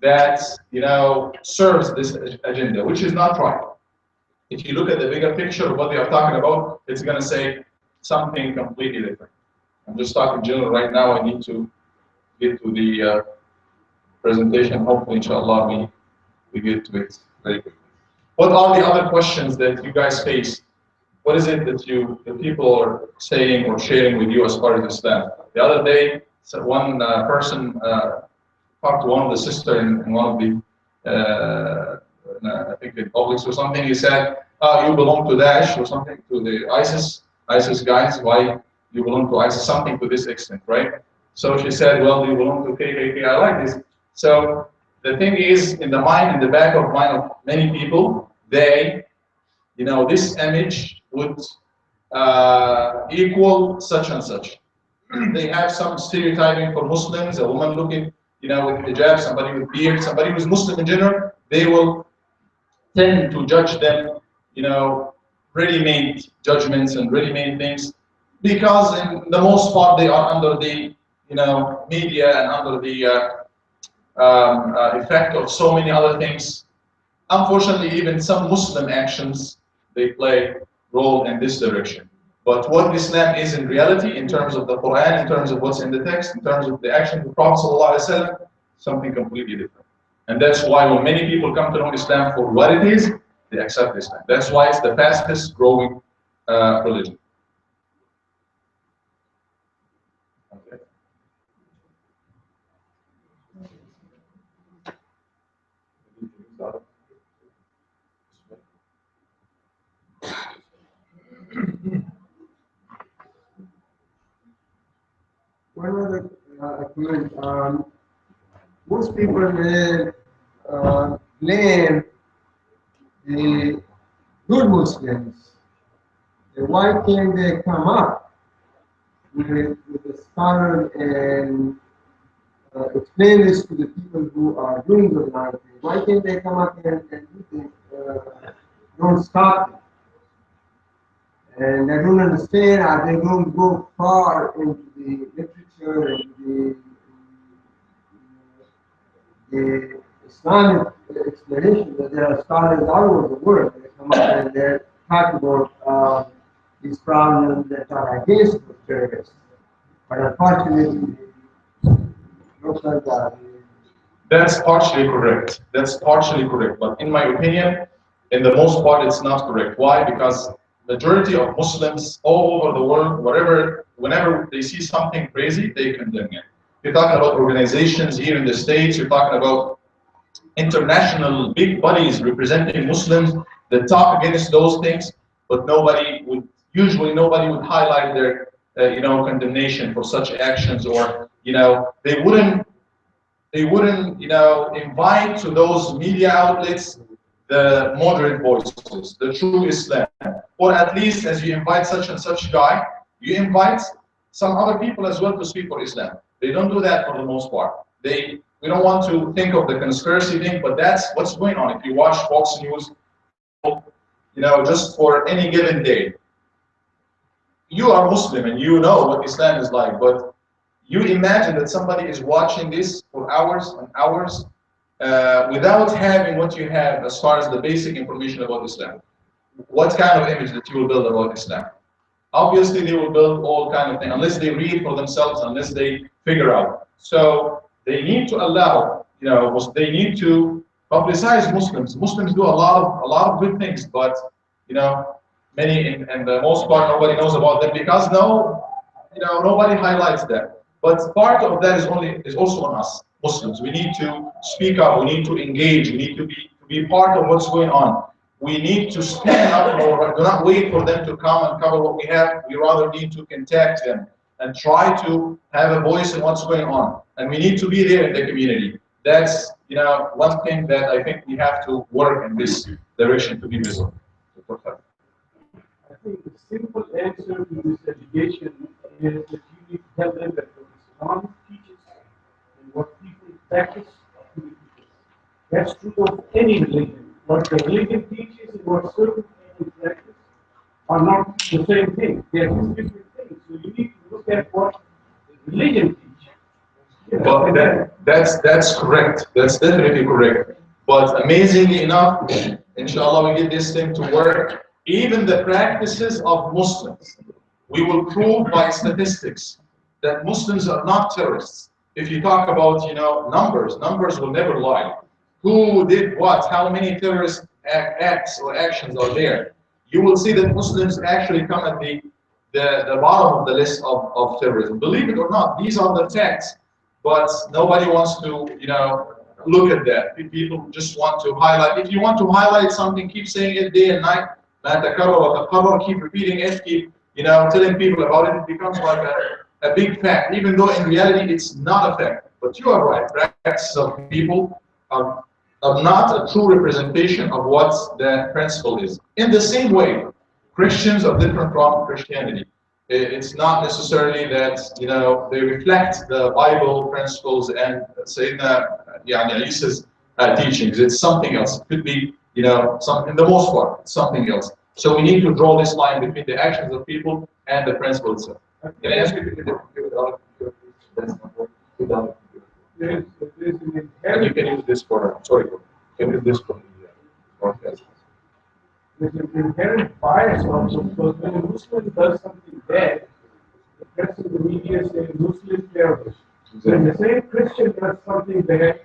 that serves this agenda, which is not right. If you look at the bigger picture of what they are talking about, it's going to say something completely different. I'm just talking general right now. I need to get to the presentation. Hopefully, inshallah, we get to it very quickly. What are the other questions that you guys face? What is it that the people are saying or sharing with you as far as Islam? The other day, one person talked to one of the sister in one of the I think in Publix or something. He said, "Oh, you belong to Daesh or something, to the ISIS guys. Why you belong to ISIS? Something to this extent, right?" So she said, "Well, you belong to KKK. I like this." So the thing is, in the back of mind of many people, this image would equal such and such. They have some stereotyping for Muslims, a woman looking, with hijab, somebody with beard, somebody who's Muslim in general. They will tend to judge them, ready-made judgments and ready-made things, because in the most part they are under the, media and under the effect of so many other things. Unfortunately, even some Muslim actions, they play role in this direction. But what Islam is in reality, in terms of the Quran, in terms of what's in the text, in terms of the action of the Prophet ﷺ, something completely different. And that's why when many people come to know Islam for what it is, they accept Islam. That's why it's the fastest growing religion. Okay. One other comment. Most people may blame the good Muslims. Why can't they come up with a scholar and explain this to the people who are doing the wrong thing? Why can't they come up and do things? Don't stop them. And I don't understand how they don't go far into the literature and the Islamic explanation that there are scholars all over the world that come up and they talk about these problems that are against the terrorists. But unfortunately, looks like that. That's partially correct. That's partially correct. But in my opinion, in the most part, it's not correct. Why? Because majority of Muslims all over the world, whenever they see something crazy, they condemn it. You're talking about organizations here in the States, you're talking about international big bodies representing Muslims that talk against those things, but usually nobody would highlight their condemnation for such actions, or they wouldn't invite to those media outlets the moderate voices, the true Islam. Or at least as you invite such and such guy, you invite some other people as well to speak for Islam. They don't do that for the most part. We don't want to think of the conspiracy thing, but that's what's going on. If you watch Fox News, just for any given day, you are Muslim and you know what Islam is like, but you imagine that somebody is watching this for hours and hours without having what you have as far as the basic information about Islam. What kind of image that you will build about Islam? Obviously, they will build all kind of things unless they read for themselves, unless they figure out. So they need to allow, they need to publicize Muslims. Muslims do a lot of good things, but many and the most part nobody knows about them because nobody highlights that. But part of that is also on us, Muslims. We need to speak up. We need to engage. We need to be part of what's going on. We need to stand up more. Do not wait for them to come and cover what we have. We rather need to contact them and try to have a voice in what's going on. And we need to be there in the community. That's one thing that I think we have to work in this direction to be visible. I think the simple answer to this education is that you need to tell them that what Islam teaches and what people practice are two different things. That's true of any religion. What the religion teaches and what certain people practice are not the same thing. They are two different things. So you need to look at what the religion teaches But that's correct. That's definitely correct. But amazingly enough, inshallah, we get this thing to work. Even the practices of Muslims, we will prove by statistics that Muslims are not terrorists. If you talk about, numbers will never lie. Who did what? How many terrorist acts or actions are there? You will see that Muslims actually come at the bottom of the list of terrorism. Believe it or not, these are the facts. But nobody wants to, look at that. People just want to highlight. If you want to highlight something, keep saying it day and night. Keep repeating it. Keep, telling people about it. It becomes like a big fact, even though in reality it's not a fact. But you are right. Practices of people are not a true representation of what the principle is. In the same way, Christians are different from Christianity. It's not necessarily that they reflect the Bible principles and Sayyidina Isa's teachings. It's something else. It could be in the most part, something else. So we need to draw this line between the actions of people and the principle itself. Can I ask you to do it without a computer, please? That's not working. Without a computer. And you can use this for. Sorry, you can use this for the broadcast. There's an inherent bias also, because when a Muslim does something bad, the press and the media say Muslim terrorist. When the same Christian does something bad,